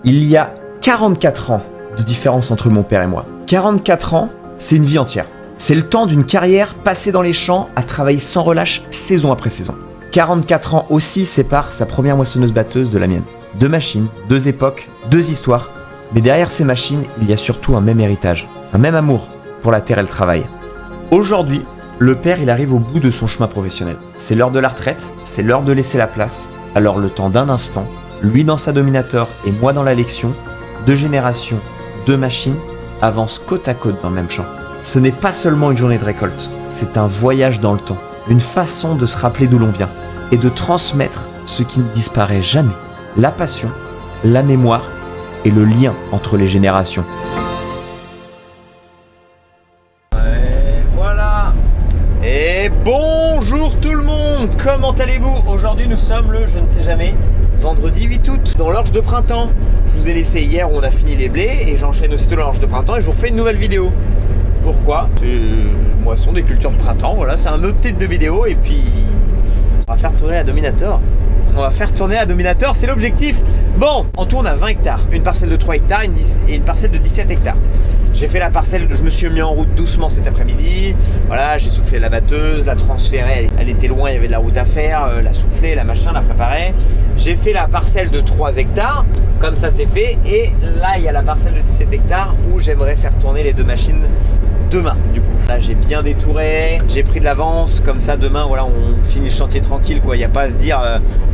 Il y a 44 ans de différence entre mon père et moi. 44 ans, c'est une vie entière. C'est le temps d'une carrière passée dans les champs à travailler sans relâche saison après saison. 44 ans aussi séparent sa première moissonneuse-batteuse de la mienne. 2 machines, 2 époques, 2 histoires. Mais derrière ces machines, il y a surtout un même héritage, un même amour pour la terre et le travail. Aujourd'hui, le père, il arrive au bout de son chemin professionnel. C'est l'heure de la retraite, c'est l'heure de laisser la place. Alors le temps d'un instant, lui dans sa Dominator et moi dans la Lexion, 2 générations, 2 machines, avancent côte à côte dans le même champ. Ce n'est pas seulement une journée de récolte, c'est un voyage dans le temps, une façon de se rappeler d'où l'on vient et de transmettre ce qui ne disparaît jamais, la passion, la mémoire et le lien entre les générations. Voilà. Et bonjour tout le monde, comment allez-vous? Aujourd'hui nous sommes le, je ne sais jamais, vendredi 8 août, dans l'orge de printemps. Je vous ai laissé hier où on a fini les blés et j'enchaîne aussitôt l'orge de printemps et je vous refais une nouvelle vidéo. Pourquoi? C'est une moisson des cultures de printemps, voilà, c'est un autre titre de vidéo et puis on va faire tourner la Dominator. On va faire tourner la Dominator, c'est l'objectif. Bon, en tout on a 20 hectares, une parcelle de 3 hectares et une parcelle de 17 hectares. J'ai fait la parcelle, je me suis mis en route doucement cet après-midi. Voilà, j'ai soufflé la batteuse, la transféré, elle était loin, il y avait de la route à faire, la soufflé, la machin, la préparé. J'ai fait la parcelle de 3 hectares, comme ça c'est fait. Et là, il y a la parcelle de 17 hectares où j'aimerais faire tourner les 2 machines demain du coup. Là j'ai bien détouré, j'ai pris de l'avance, comme ça demain voilà on finit le chantier tranquille quoi, il n'y a pas à se dire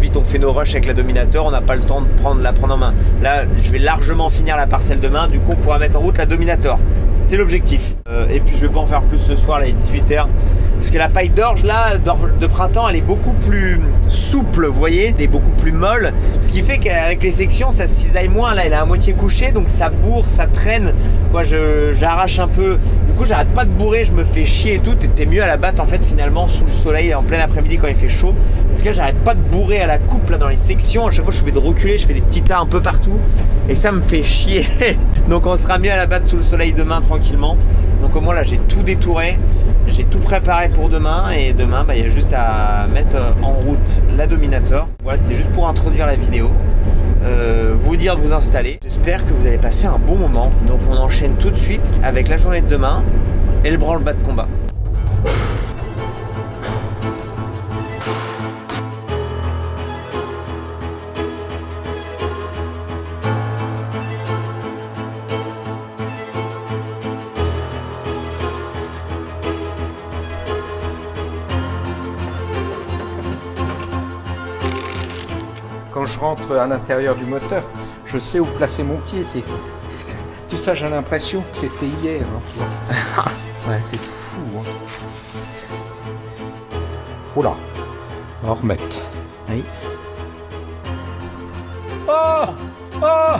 vite on fait nos rushs avec la Dominator, on n'a pas le temps de la prendre en main. Là je vais largement finir la parcelle demain, du coup on pourra mettre en route la Dominator. C'est l'objectif. Et puis je vais pas en faire plus ce soir, là il est 18h. Parce que la paille d'orge là, de printemps, elle est beaucoup plus souple, vous voyez, elle est beaucoup plus molle. Ce qui fait qu'avec les sections, ça se cisaille moins. Là, elle est à moitié couchée, donc ça bourre, ça traîne. Quoi, j'arrache un peu. Du coup, j'arrête pas de bourrer, je me fais chier et tout. T'es mieux à la batte en fait finalement sous le soleil en plein après-midi quand il fait chaud. Parce que là, j'arrête pas de bourrer à la coupe là dans les sections. À chaque fois, je suis obligé de reculer, je fais des petits tas un peu partout. Et ça me fait chier. Donc on sera mieux à la batte sous le soleil demain tranquillement. Donc au moins là, j'ai tout détouré. J'ai tout préparé pour demain et demain il y a juste à mettre en route la Dominator. Voilà, c'est juste pour introduire la vidéo, vous dire de vous installer. J'espère que vous allez passer un bon moment. Donc on enchaîne tout de suite avec la journée de demain et le branle-bas de combat. Quand je rentre à l'intérieur du moteur, je sais où placer mon pied. Tout ça, j'ai l'impression que c'était hier. Hein. Ouais, c'est fou. Hein. Oula, on va remettre. Oui. Oh, oh,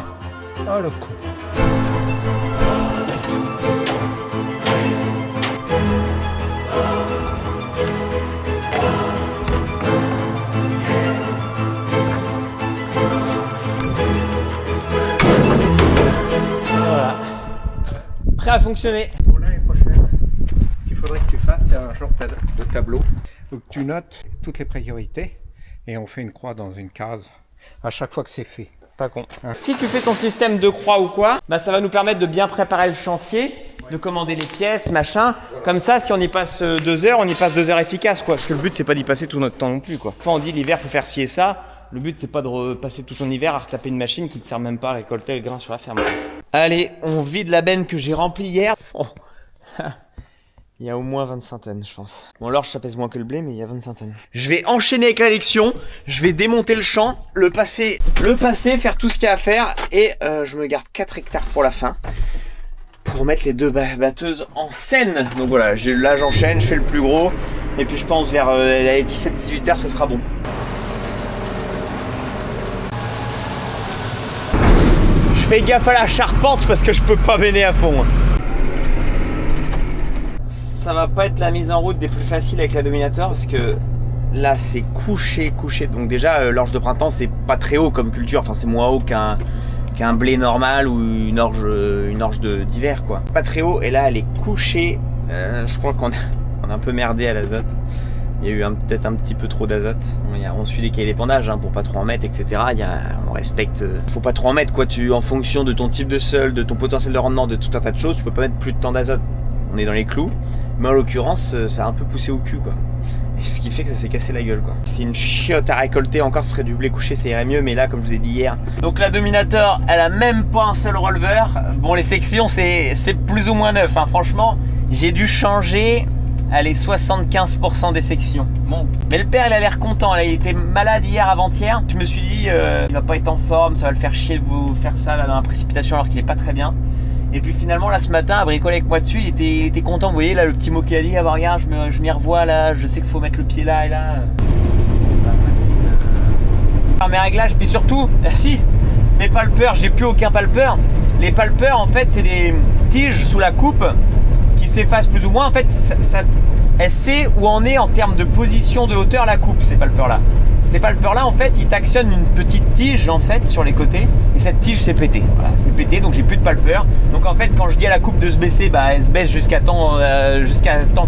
oh le con. Prêt à fonctionner. Pour l'année prochaine, ce qu'il faudrait que tu fasses, c'est un genre de tableau où tu notes toutes les priorités et on fait une croix dans une case à chaque fois que c'est fait. Pas con. Si tu fais ton système de croix ou quoi, ça va nous permettre de bien préparer le chantier, de commander les pièces, machin. Comme ça, si on y passe 2 heures, on y passe 2 heures efficaces, quoi. Parce que le but, c'est pas d'y passer tout notre temps non plus, quoi. Enfin, on dit l'hiver, faut faire ci et ça. Le but, c'est pas de repasser tout ton hiver à retaper une machine qui te sert même pas à récolter le grain sur la ferme. Allez, on vide la benne que j'ai remplie hier. Oh. Il y a au moins 25 tonnes, je pense. Bon, l'orge, ça pèse moins que le blé, mais il y a 25 tonnes. Je vais enchaîner avec la Lexion. Je vais démonter le champ, le passer, faire tout ce qu'il y a à faire. Et je me garde 4 hectares pour la fin. Pour mettre les 2 batteuses en scène. Donc voilà, là j'enchaîne, je fais le plus gros. Et puis je pense vers 17-18 heures, ça sera bon. Je fais gaffe à la charpente parce que je peux pas béner à fond. Ça va pas être la mise en route des plus faciles avec la Dominator parce que là c'est couché. Donc déjà l'orge de printemps c'est pas très haut comme culture, enfin c'est moins haut qu'un blé normal ou une orge d'hiver quoi. Pas très haut et là elle est couchée. Je crois qu'on a un peu merdé à l'azote. Il y a eu peut-être un petit peu trop d'azote. On suit des cahiers d'épandage pour pas trop en mettre, etc. On respecte. Faut pas trop en mettre, quoi. En fonction de ton type de sol, de ton potentiel de rendement, de tout un tas de choses, tu peux pas mettre plus de temps d'azote. On est dans les clous. Mais en l'occurrence, ça a un peu poussé au cul, quoi. Et ce qui fait que ça s'est cassé la gueule, quoi. C'est une chiotte à récolter. Encore, ce serait du blé couché, ça irait mieux. Mais là, comme je vous ai dit hier. Donc la Dominator, elle a même pas un seul releveur. Bon, les sections, c'est plus ou moins neuf. Franchement, j'ai dû changer. Allez, 75% des sections. Bon, mais le père, il a l'air content. Là, il était malade hier, avant-hier. Je me suis dit, il va pas être en forme, ça va le faire chier de vous faire ça là, dans la précipitation alors qu'il est pas très bien. Et puis finalement, là, ce matin, à bricoler avec moi dessus, il était content. Vous voyez, là, le petit mot qu'il a dit, ah bah regarde, je m'y revois là, je sais qu'il faut mettre le pied là et là. Faire mes réglages, puis surtout, si, mes palpeurs, j'ai plus aucun palpeur. Les palpeurs, en fait, c'est des tiges sous la coupe qui s'efface plus ou moins. En fait, elle sait où en est en termes de position de hauteur la coupe, ces palpeurs-là. Ces palpeurs-là, en fait, ils t'actionnent une petite tige en fait sur les côtés et cette tige s'est pétée. Voilà, c'est pété, donc j'ai plus de palpeur. Donc en fait, quand je dis à la coupe de se baisser, bah elle se baisse jusqu'à temps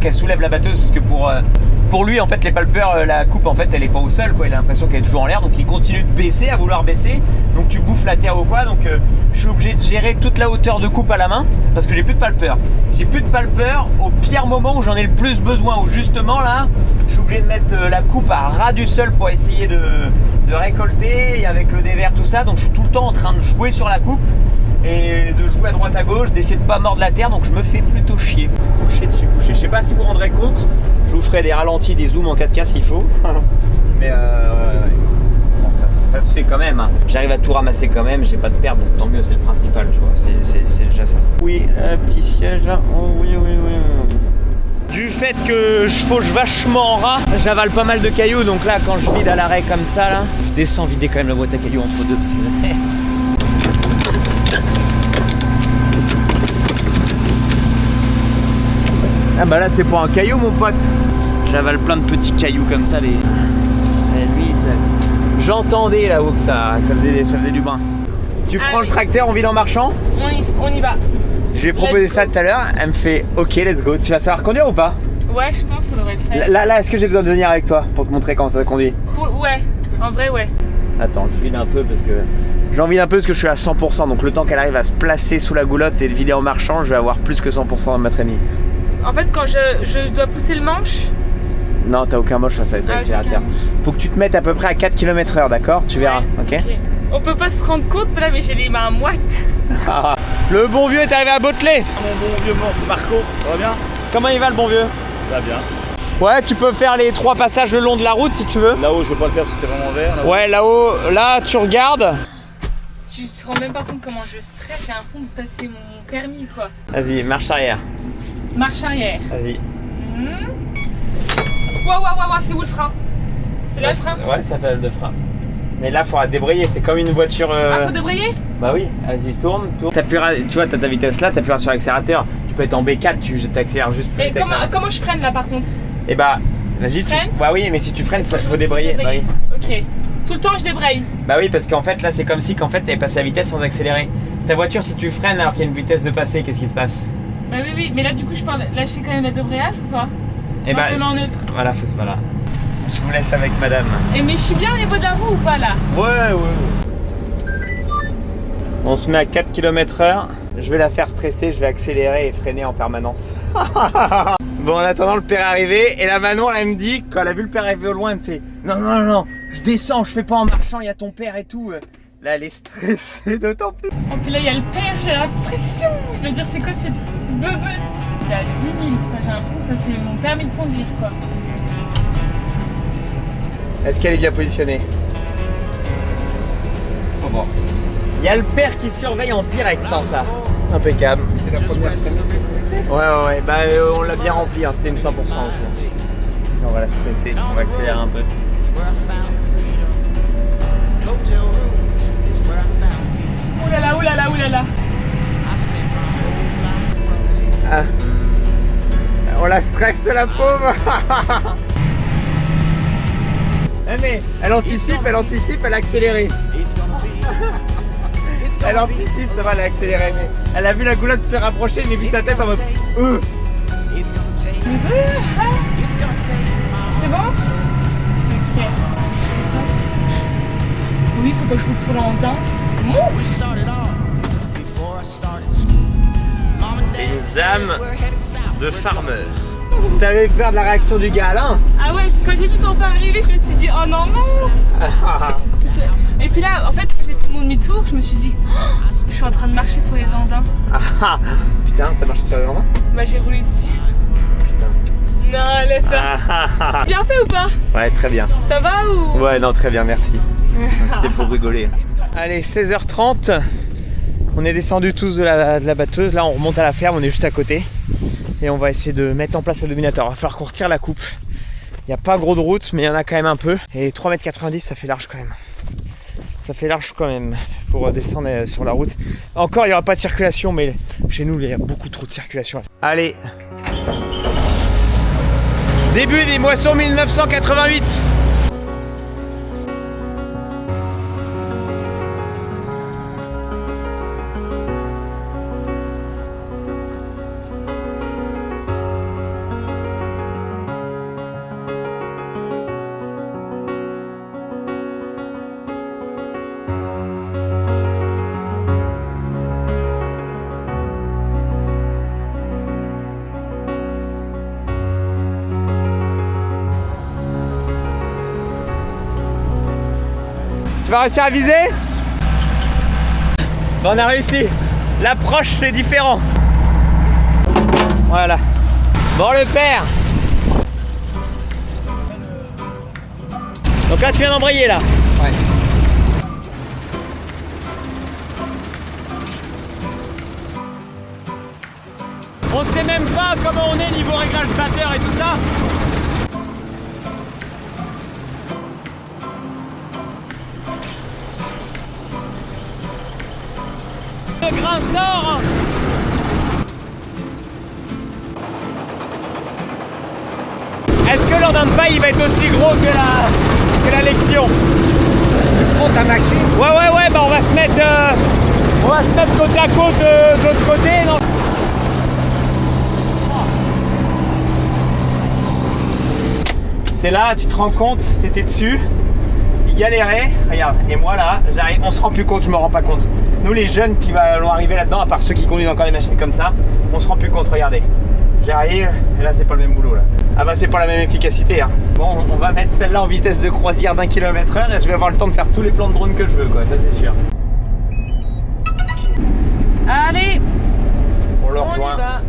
qu'elle soulève la batteuse, parce que pour lui, en fait, les palpeurs, la coupe, en fait, elle est pas au sol, quoi. Il a l'impression qu'elle est toujours en l'air, donc il continue de baisser, à vouloir baisser. Donc tu bouffes la terre ou quoi. Donc je suis obligé de gérer toute la hauteur de coupe à la main parce que j'ai plus de palpeur. J'ai plus de palpeur au pire moment où j'en ai le plus besoin. Où justement là, je suis obligé de mettre la coupe à ras du sol pour essayer de récolter, et avec le dévers, tout ça. Donc je suis tout le temps en train de jouer sur la coupe et de jouer à droite à gauche, d'essayer de pas mordre la terre. Donc je me fais plutôt chier. Coucher. Je sais pas si vous vous rendrez compte. Je vous ferai des ralentis, des zooms en 4K s'il faut. Mais bon, ça se fait quand même. J'arrive à tout ramasser quand même, j'ai pas de perte, donc tant mieux, c'est le principal, tu vois. C'est déjà ça. Oui, petit siège là. Oh oui. Du fait que je fauche vachement en ras, j'avale pas mal de cailloux, donc là quand je vide à l'arrêt comme ça là, je descends vider quand même la boîte à cailloux entre deux parce que ah bah là c'est pour un caillou mon pote. J'avale plein de petits cailloux comme ça, lui, ça... J'entendais là-haut que ça faisait du brin. Tu prends le tracteur, on vide en marchant? On y va. Je lui ai proposé ça tout à l'heure, elle me fait ok let's go. Tu vas savoir conduire ou pas? Ouais, je pense que ça devrait le faire. Là est-ce que j'ai besoin de venir avec toi pour te montrer comment ça conduit? Ouais, en vrai ouais. Attends, je vide un peu parce que... J'en vide un peu parce que je suis à 100%, donc le temps qu'elle arrive à se placer sous la goulotte et de vider en marchant, je vais avoir plus que 100% dans ma trémie. En fait quand je dois pousser le manche... Non, t'as aucun moche, ça va être accélérateur. Faut que tu te mettes à peu près à 4 km/h, d'accord? Tu verras, ok? On peut pas se rendre compte là, mais j'ai les mains moites. Le bon vieux est arrivé à Botelet. Mon bon vieux Marco, ça va bien? Comment il va le bon vieux? Ça va bien. Ouais, tu peux faire les 3 passages le long de la route si tu veux. Là-haut, je veux pas le faire, c'était vraiment vert. Là-haut. Ouais, là-haut, là tu regardes. Tu te rends même pas compte comment je stresse, j'ai l'impression de passer mon permis quoi. Vas-y, marche arrière. Marche arrière. Vas-y. Waouh, c'est où le frein? C'est là le frein? Ouais, ça fait le frein. Mais là, il faudra débrayer, c'est comme une voiture. Ah, faut débrayer? Bah oui, vas-y, tourne. Tu vois, t'as ta vitesse là, t'appuieras sur l'accélérateur. Tu peux être en B4, tu t'accélères juste plus. Et comment je freine là par contre? Et bah, vas-y, bah oui, mais si tu freines, ça, il faut débrayer. Bah oui. Ok. Tout le temps, je débraye? Bah oui, parce qu'en fait, là, c'est comme si t'avais passé la vitesse sans accélérer. Ta voiture, si tu freines alors qu'il y a une vitesse de passé, qu'est-ce qui se passe? Bah oui, mais là, du coup, je peux lâcher quand même la débrayage ou pas? Et bah, je me mets en neutre. Voilà, voilà. Je vous laisse avec madame. Et mais je suis bien au niveau de la roue ou pas là? Ouais. On se met à 4 km/h. Je vais la faire stresser, je vais accélérer et freiner en permanence. Bon, en attendant, le père est arrivé. Et la Manon, elle me dit, quand elle a vu le père arriver au loin, elle me fait non, je descends, je fais pas en marchant, il y a ton père et tout. Là, elle est stressée d'autant plus. Oh, puis là, il y a le père, j'ai la pression. Je veux dire, c'est quoi cette beubeute? Il a 10 000, j'ai l'impression que c'est mon permis de conduire, quoi. Est-ce qu'elle est bien positionnée? Faut voir. Il y a le père qui surveille en direct sans ça. Impeccable. C'est la première semaine. Ouais. Bah, on l'a bien rempli, hein. C'était une 100% aussi. On va la stresser, on va accélérer un peu. Oulala. Ah. On la stresse, la pauvre. Mais elle anticipe, elle a accéléré. Elle anticipe, ça va, elle a accéléré. Mais elle a vu la goulotte se rapprocher, mais vu sa tête en mode. C'est c'est bon? Ok. Oui, faut pas que je roule sur l'andin. C'est une ZAM de farmer. T'avais peur de la réaction du gars Alain? Ah ouais, quand j'ai vu ton père arriver, je me suis dit, oh non mince. Et puis là, en fait, quand j'ai fait mon demi-tour, je me suis dit, oh, je suis en train de marcher sur les andins. Putain, t'as marché sur les andins? Bah j'ai roulé dessus. Non, laisse ça. Bien fait ou pas? Ouais, très bien. Ça va ou? Ouais, non, très bien, merci. C'était pour rigoler. Allez, 16h30. On est descendus tous de la batteuse. Là, on remonte à la ferme, on est juste à côté. Et on va essayer de mettre en place le dominateur. Il va falloir qu'on retire la coupe. Il n'y a pas gros de route, mais il y en a quand même un peu. Et 3,90 m, ça fait large quand même. Ça fait large quand même pour descendre sur la route. Encore, il n'y aura pas de circulation, mais chez nous, il y a beaucoup trop de circulation. Allez. Début des moissons 1988. Tu vas réussir à viser? Bon, on a réussi. L'approche, c'est différent. Voilà. Bon, le père. Donc là, tu viens d'embrayer, là. Ouais. On sait même pas comment on est niveau réglage batteur et tout ça. Le grain sort. Est-ce que l'ordin de paille il va être aussi gros que la lection? Oh, ta machine. Ouais, bah on va se mettre côte à côte de l'autre côté. Non. C'est là, tu te rends compte, t'étais dessus, il galérait, regarde, et moi là, j'arrive, on se rend plus compte, je me rends pas compte. Nous les jeunes qui vont arriver là-dedans, à part ceux qui conduisent encore les machines comme ça, on se rend plus compte, regardez. J'arrive, et là c'est pas le même boulot là. Ah bah c'est pas la même efficacité hein. Bon, on va mettre celle-là en vitesse de croisière d'1 km/h et je vais avoir le temps de faire tous les plans de drone que je veux quoi, ça c'est sûr. Allez, On le on y rejoint. va.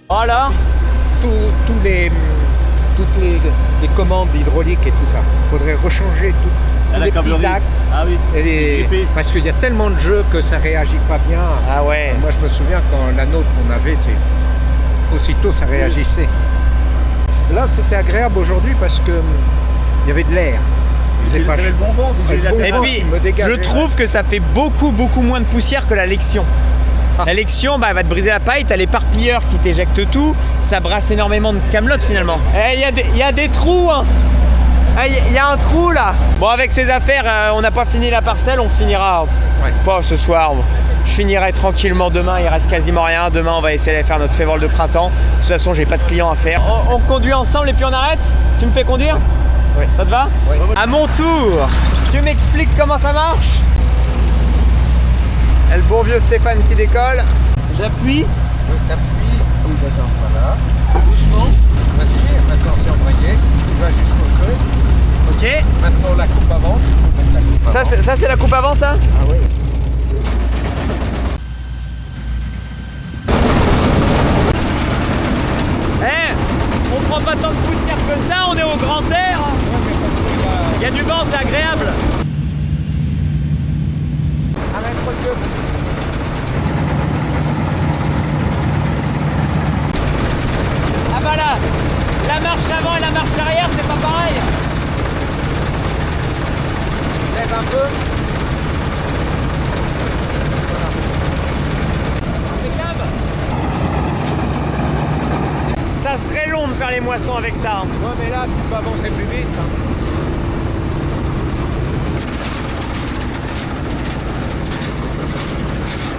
Voilà. Toutes les commandes hydrauliques et tout ça. Il faudrait rechanger tous les petits axes. Ah oui. Parce qu'il y a tellement de jeux que ça réagit pas bien. Ah ouais. Moi je me souviens quand la nôtre qu'on avait, aussitôt ça réagissait. Là, c'était agréable aujourd'hui parce que il y avait de l'air. Il faisait pas chaud. le bon vent, vous avez la Et bon vent puis, qui me dégageait. je trouve que ça fait beaucoup moins de poussière que la Lexion. La Lexion, bah, elle va te briser la paille, t'as l'éparpilleur qui t'éjecte tout, ça brasse énormément de camelote finalement. Il y a des trous, hein. Il y a un trou là. Bon, avec ces affaires, on n'a pas fini la parcelle, on finira pas ce soir. Je finirai tranquillement demain, il reste quasiment rien. Demain, on va essayer de faire notre févole de printemps. De toute façon, j'ai pas de clients à faire. On conduit ensemble et puis on arrête? Tu me fais conduire? Oui. Ça te va? Oui. À mon tour, tu m'expliques comment ça marche? Et le bon vieux Stéphane qui décolle. J'appuie. T'appuies. Oui, d'accord. Voilà. Doucement. Vas-y, maintenant c'est embrayé. Tu vas jusqu'au creux. Ok. Maintenant la coupe avant. La coupe avant. Ça c'est la coupe avant ça? Ah oui. On prend pas tant de poussière que ça, on est au grand air. Il y a du vent, c'est agréable. Ah bah là, la marche avant et la marche arrière, c'est pas pareil. Lève un peu. Impeccable. Ça serait long de faire les moissons avec ça. Hein. Ouais, mais là, tu peux avancer plus vite.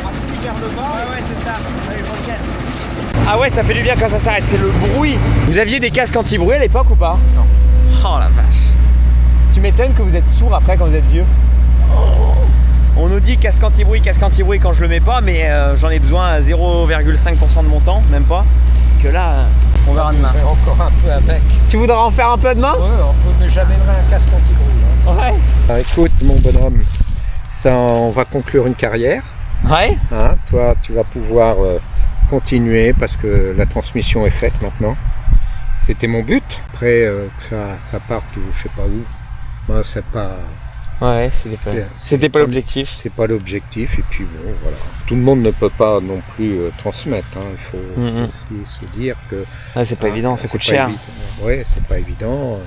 Appuie vers le bas. Ouais, c'est ça. Ah ouais, ça fait du bien quand ça s'arrête, c'est le bruit. Vous aviez des casques anti-bruit à l'époque ou pas? Non. Oh la vache. Tu m'étonnes que vous êtes sourd après quand vous êtes vieux. On nous dit casque anti-bruit quand je le mets pas, mais j'en ai besoin à 0,5% de mon temps, même pas. Que là, on verra demain. Je vais encore un peu avec. Tu voudras en faire un peu demain? Ouais, on peut, mais j'amènerai un casque anti-bruit. Hein. Ouais. Ah, écoute, mon bonhomme, ça, on va conclure une carrière. Ouais. Hein, toi, tu vas pouvoir continuer parce que la transmission est faite maintenant. C'était mon but. Après, que ça parte ou je sais pas où, ben, c'est pas. Ouais, c'était pas l'objectif. C'est pas l'objectif. Et puis bon, voilà. Tout le monde ne peut pas non plus transmettre. Hein. Il faut aussi se dire que. Ah, c'est pas évident, ça coûte cher. Oui, c'est pas évident.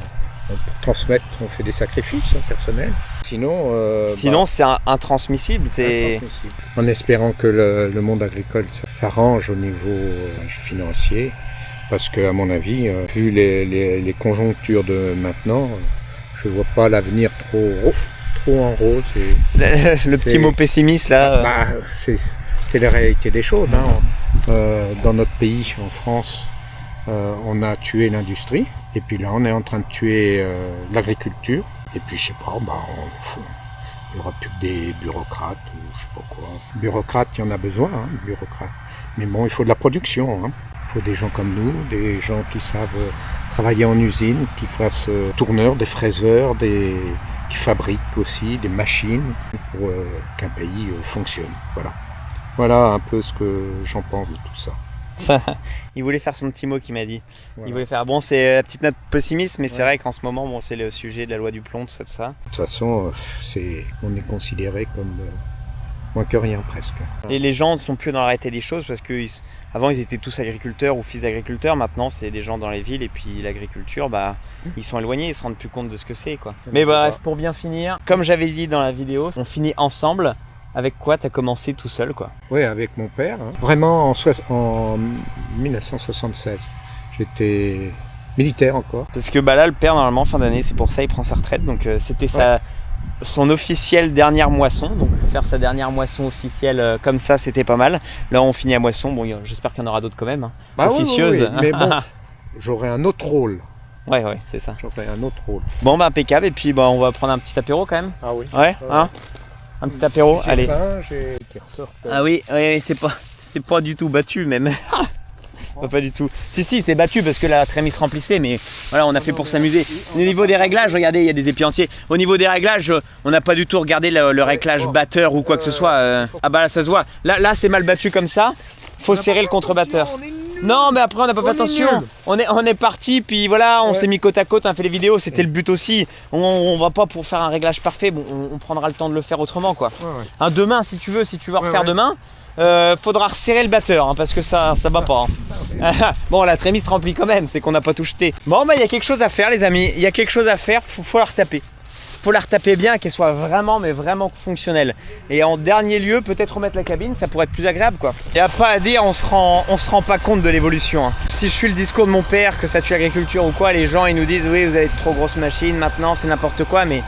Pour transmettre, on fait des sacrifices personnels. Sinon, c'est intransmissible. C'est... En espérant que le monde agricole s'arrange au niveau financier, parce qu'à mon avis, vu les conjonctures de maintenant, je vois pas l'avenir trop en rose. Le petit mot pessimiste là. C'est la réalité des choses. Hein. Dans notre pays, en France, on a tué l'industrie. Et puis là, on est en train de tuer l'agriculture. Et puis, je sais pas, il n'y aura plus que des bureaucrates ou je sais pas quoi. Bureaucrates, il y en a besoin, hein, bureaucrates. Mais bon, il faut de la production. Hein. Il faut des gens comme nous, des gens qui savent travailler en usine, qui fassent tourneurs, des fraiseurs, qui fabriquent aussi des machines pour qu'un pays fonctionne. Voilà un peu ce que j'en pense de tout ça. Il voulait faire son petit mot qu'il m'a dit. Voilà. Il voulait faire. Bon, c'est la petite note pessimiste, mais c'est vrai qu'en ce moment, bon, c'est le sujet de la loi du plomb, tout ça. De toute façon, on est considéré comme moins que rien presque. Et les gens ne sont plus dans la réalité des choses parce qu'avant ils étaient tous agriculteurs ou fils d'agriculteurs. Maintenant, c'est des gens dans les villes et puis l'agriculture, ils sont éloignés, ils se rendent plus compte de ce que c'est, quoi. Mais bref, pour bien finir, comme j'avais dit dans la vidéo, on finit ensemble. Avec quoi t'as commencé tout seul, quoi? Oui, avec mon père. Hein. Vraiment en 1976. J'étais militaire encore. Parce que là, le père, normalement, fin d'année, c'est pour ça il prend sa retraite. Donc c'était son officielle dernière moisson. Donc faire sa dernière moisson officielle comme ça, c'était pas mal. Là, on finit à moisson. Bon, j'espère qu'il y en aura d'autres quand même. Hein. Officieuse. Oui. Mais bon, j'aurai un autre rôle. Ouais, c'est ça. J'aurai un autre rôle. Bon, impeccable. Et puis, on va prendre un petit apéro quand même. Ah oui. Ouais, hein? Un petit apéro, j'ai allez. Faim, qui ressortent. Ah oui, c'est pas du tout battu même. Pas du tout. Si, c'est battu parce que la trémie se remplissait, mais voilà, on a fait pour s'amuser. Au niveau des réglages, regardez, il y a des épis entiers. Au niveau des réglages, on n'a pas du tout regardé le réglage batteur ou quoi que ce soit. Ah bah là, ça se voit. Là, c'est mal battu comme ça. Faut serrer le contrebatteur. On est Non, mais après on n'a pas fait attention. On est parti, puis voilà, on s'est mis côte à côte, on a fait les vidéos, c'était le but aussi. On va pas pour faire un réglage parfait, bon, on prendra le temps de le faire autrement quoi. Hein, demain, si tu veux refaire demain, faudra resserrer le batteur, hein, parce que ça va pas. Hein. Bon, la trémie se remplit quand même, c'est qu'on n'a pas tout jeté. Bon, bah il y a quelque chose à faire les amis, il y a quelque chose à faire, faut la retaper. Faut la retaper bien, qu'elle soit vraiment vraiment fonctionnelle. Et en dernier lieu, peut-être remettre la cabine, ça pourrait être plus agréable quoi. Il n'y a pas à dire, on se rend pas compte de l'évolution. Hein. Si je suis le discours de mon père que ça tue l'agriculture ou quoi, les gens ils nous disent oui vous avez de trop grosses machines, maintenant c'est n'importe quoi, mais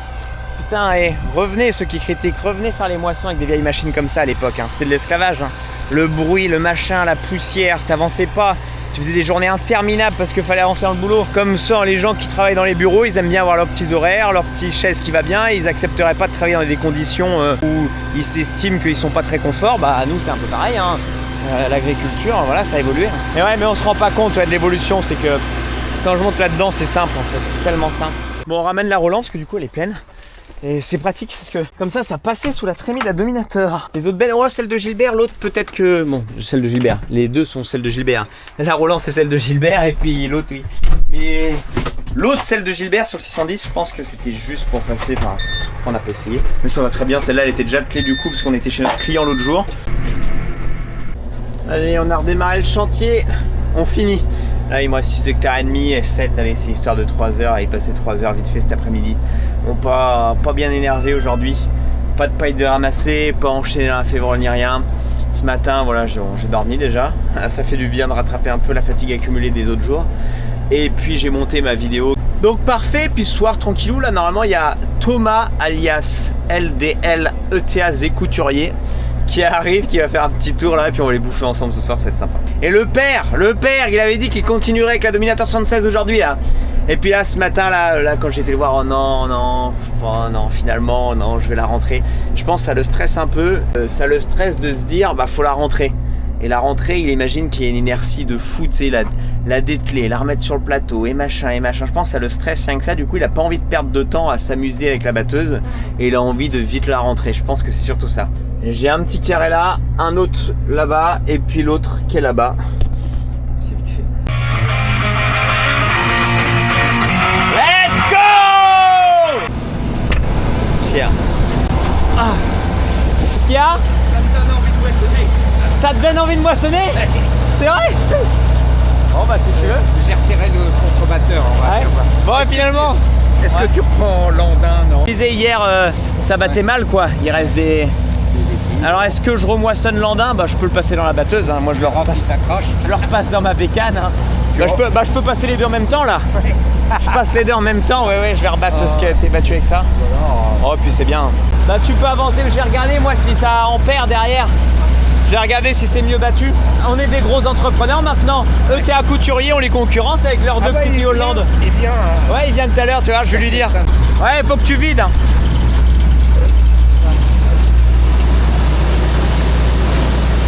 putain, revenez ceux qui critiquent, revenez faire les moissons avec des vieilles machines comme ça à l'époque, hein. C'était de l'esclavage. Hein. Le bruit, le machin, la poussière, t'avançais pas. Tu faisais des journées interminables parce qu'il fallait avancer dans le boulot. Comme ça, les gens qui travaillent dans les bureaux, ils aiment bien avoir leurs petits horaires, leurs petites chaises qui va bien. Ils accepteraient pas de travailler dans des conditions où ils s'estiment qu'ils sont pas très confort. Bah nous c'est un peu pareil. Hein. L'agriculture, voilà, ça a évolué. Et ouais, mais on se rend pas compte de l'évolution. C'est que quand je monte là-dedans, c'est simple en fait. C'est tellement simple. Bon, on ramène la Roland parce que du coup elle est pleine. Et c'est pratique parce que comme ça passait sous la trémie de la Dominator. Les autres bennes, celle de Gilbert, l'autre peut-être que... Bon, celle de Gilbert, les deux sont celles de Gilbert. La Roland c'est celle de Gilbert et puis l'autre oui. Mais l'autre, celle de Gilbert sur le 610, je pense que c'était juste pour passer, enfin, on a pas essayé. Mais ça va très bien, celle-là elle était déjà le clé du coup parce qu'on était chez notre client l'autre jour. Allez, on a redémarré le chantier, on finit. Là il me reste 6 hectares et demi et 7, allez c'est histoire de 3 heures, et il passait 3 heures vite fait cet après-midi. Bon, pas bien énervé aujourd'hui, pas de paille de ramasser, pas enchaîné dans la févrole ni rien. Ce matin voilà j'ai dormi déjà, ça fait du bien de rattraper un peu la fatigue accumulée des autres jours. Et puis j'ai monté ma vidéo. Donc parfait, puis ce soir tranquillou, là normalement il y a Thomas alias LDLETA Couturier qui arrive, qui va faire un petit tour là et puis on va les bouffer ensemble ce soir, ça va être sympa. Et le père, il avait dit qu'il continuerait avec la Dominator 76 aujourd'hui là. Et puis là ce matin là quand j'étais le voir, oh non, finalement non, je vais la rentrer. Je pense que ça le stresse un peu, ça le stresse de se dire bah faut la rentrer. Et la rentrée, il imagine qu'il y a une inertie de fou, tu sais, la dételer, la remettre sur le plateau et machin. Je pense que ça le stresse rien que ça. Du coup, il a pas envie de perdre de temps à s'amuser avec la batteuse et il a envie de vite la rentrer. Je pense que c'est surtout ça. J'ai un petit carré là, un autre là-bas et puis l'autre qui est là-bas. C'est vite fait. Let's go! Tiens. Ah. Qu'est-ce qu'il y a? Ça te donne envie de moissonner? C'est vrai? Bon bah si tu veux. J'ai resserré le contrebatteur. Ouais. Bon et finalement. Est-ce que tu reprends l'andin? Non. Je disais hier, ça battait mal quoi. Il reste des... Alors est-ce que je remoissonne l'andin? Bah je peux le passer dans la batteuse. Hein. Moi je le repasse. Je le repasse dans ma bécane. Hein. Bah, je peux passer les deux en même temps là. Je passe les deux en même temps. Ouais je vais rebattre ce qui a été battu avec ça. Oh puis c'est bien. Bah tu peux avancer. Je vais regarder moi si ça ampère derrière. Je vais regarder si c'est mieux battu. On est des gros entrepreneurs maintenant. ETA Couturier, on les concurrence avec leurs deux petits Hollande. Eh bien. Ouais, il vient tout à l'heure, tu vois, je vais lui dire. Ouais, faut que tu vides.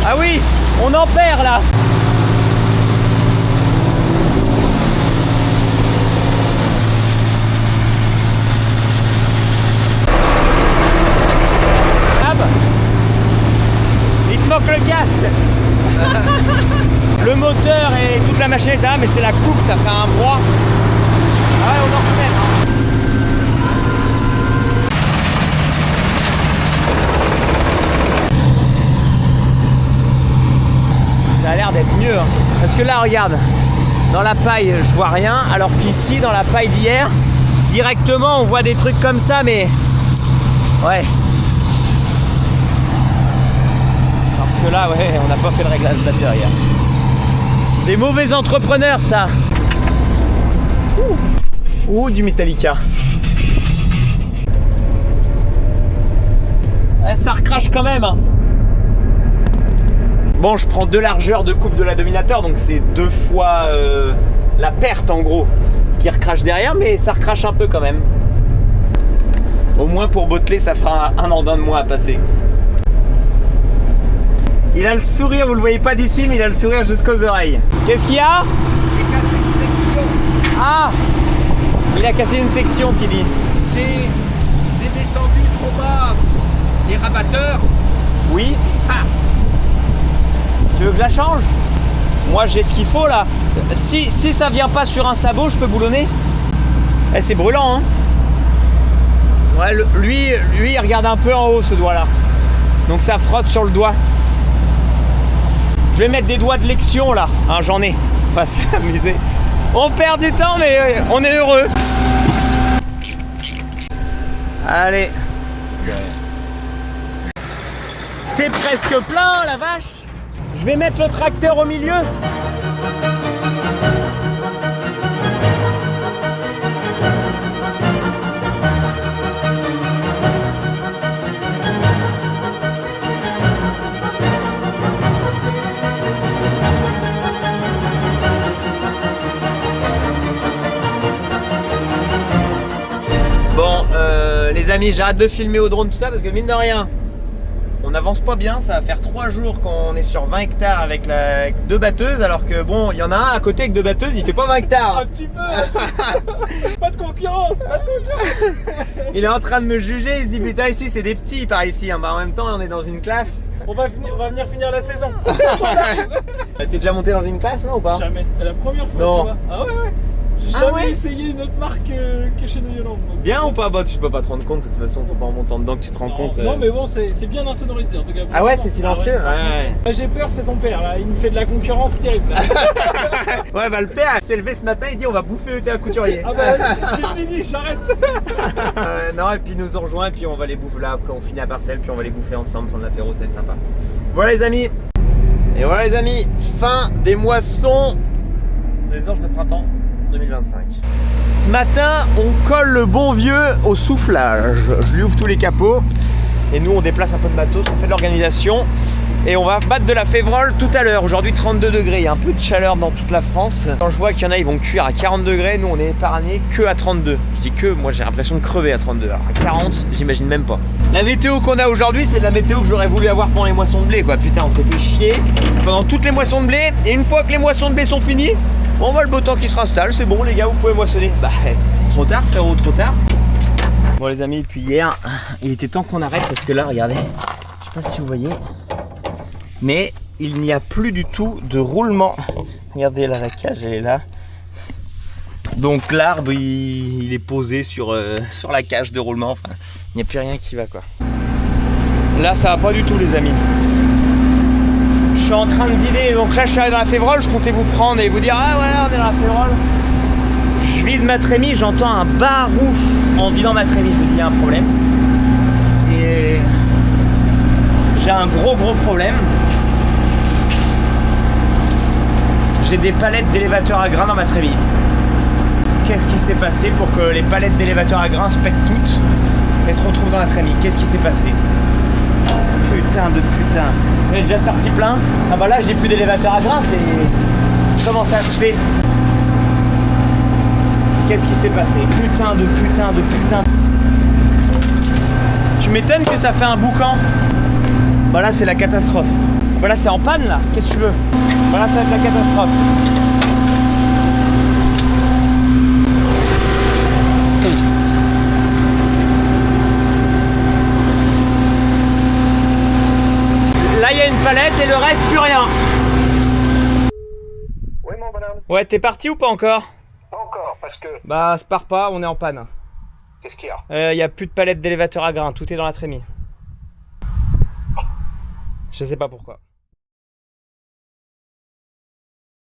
Ah oui, on en perd là. Le casque. Le moteur et toute la machine ça va, mais c'est la coupe, ça fait un brouhaha. Ah ouais, on en refait. Ça a l'air d'être mieux hein. Parce que là regarde, dans la paille je vois rien, alors qu'ici dans la paille d'hier directement on voit des trucs comme ça, mais ouais. Que là ouais on n'a pas fait le réglage batteur hier. Des mauvais entrepreneurs ça. Ouh du Metallica. Ouais, ça recrache quand même hein. Bon je prends 2 largeurs de coupe de la Dominator, donc c'est 2 fois la perte en gros qui recrache derrière, mais ça recrache un peu quand même. Au moins pour botteler ça fera un andin de moins à passer. Il a le sourire, vous le voyez pas d'ici, mais il a le sourire jusqu'aux oreilles. Qu'est-ce qu'il y a? J'ai cassé une section. Ah! Il a cassé une section, qui dit. J'ai descendu trop bas les rabatteurs. Oui. Ah. Tu veux que je la change? Moi j'ai ce qu'il faut là. Si ça vient pas sur un sabot, je peux boulonner. Eh, c'est brûlant hein. Ouais, lui il regarde un peu en haut ce doigt là. Donc ça frotte sur le doigt. Je vais mettre des doigts de lection là. Hein, j'en ai. Pas s'amuser. On perd du temps mais on est heureux. Allez. C'est presque plein la vache. Je vais mettre le tracteur au milieu. Bon, les amis, j'arrête de filmer au drone tout ça parce que mine de rien, on n'avance pas bien. Ça va faire 3 jours qu'on est sur 20 hectares avec 2 batteuses, alors que bon, il y en a un à côté avec 2 batteuses, il fait pas 20 hectares. Un petit peu. Pas de concurrence, pas de concurrence. Il est en train de me juger, il se dit putain ici c'est des petits par ici, hein. Bah, en même temps on est dans une classe. On va venir finir la saison. T'es déjà monté dans une classe non ou pas? Jamais, c'est la première fois Non. tu vois. Ah ouais. J'ai jamais essayé une autre marque que chez New Yolande. Bien ou pas? Bah tu peux pas te rendre compte, de toute façon c'est pas en montant dedans que tu te rends compte. Non mais bon, c'est bien insonorisé en tout cas. Ah ouais, c'est silencieux. Ouais. J'ai peur, c'est ton père là, il me fait de la concurrence terrible. Là. Ouais, bah le père s'est levé ce matin, il dit on va bouffer un couturier. Ah bah c'est fini, j'arrête. Non, et puis ils nous ont rejoints, et puis on va les bouffer là, après on finit à parcelle, puis on va les bouffer ensemble, prendre l'apéro, ça va être sympa. Voilà les amis. Et voilà les amis, fin des moissons des orges de printemps 2025. Ce matin, on colle le bon vieux au soufflage. Je lui ouvre tous les capots et nous on déplace un peu de matos, on fait de l'organisation et on va battre de la févrole tout à l'heure. Aujourd'hui 32 degrés, il y a un peu de chaleur dans toute la France. Quand je vois qu'il y en a, ils vont cuire à 40 degrés, nous on est épargnés que à 32. Je dis que, moi j'ai l'impression de crever à 32. Alors à 40, j'imagine même pas. La météo qu'on a aujourd'hui, c'est de la météo que j'aurais voulu avoir pendant les moissons de blé quoi. Putain, on s'est fait chier pendant toutes les moissons de blé et une fois que les moissons de blé sont finies, on voit le beau temps qui se installe, c'est bon les gars, vous pouvez moissonner. Bah, trop tard frérot, trop tard. Bon les amis, puis hier, il était temps qu'on arrête parce que là, regardez, je sais pas si vous voyez, mais il n'y a plus du tout de roulement. Regardez là, la cage elle est là. Donc l'arbre, il est posé sur la cage de roulement, enfin, il n'y a plus rien qui va quoi. Là, ça va pas du tout les amis. Je suis en train de vider, donc là je suis arrivé dans la févrole, je comptais vous prendre et vous dire ah voilà on est dans la févrole. Je vide ma trémie, j'entends un barouf en vidant ma trémie, je me dis il y a un problème. Et j'ai un gros problème. J'ai des palettes d'élévateurs à grains dans ma trémie. Qu'est-ce qui s'est passé pour que les palettes d'élévateurs à grains se pètent toutes et se retrouvent dans la trémie? Qu'est-ce qui s'est passé? Putain de putain. J'en ai déjà sorti plein. Ah bah là j'ai plus d'élévateur à grains, c'est... Comment ça se fait? Qu'est-ce qui s'est passé? Putain de putain de putain. Tu m'étonnes que ça fait un boucan. Bah là c'est la catastrophe. Bah là c'est en panne là, qu'est-ce que tu veux? Bah là ça va être la catastrophe. Là il y a une palette et le reste plus rien. Oui, mon bonhomme. Ouais, t'es parti ou pas encore? Pas encore, parce que... Bah se part pas, on est en panne. Qu'est-ce qu'il y a? Y a plus de palette d'élévateur à grains, tout est dans la trémie. Je sais pas pourquoi.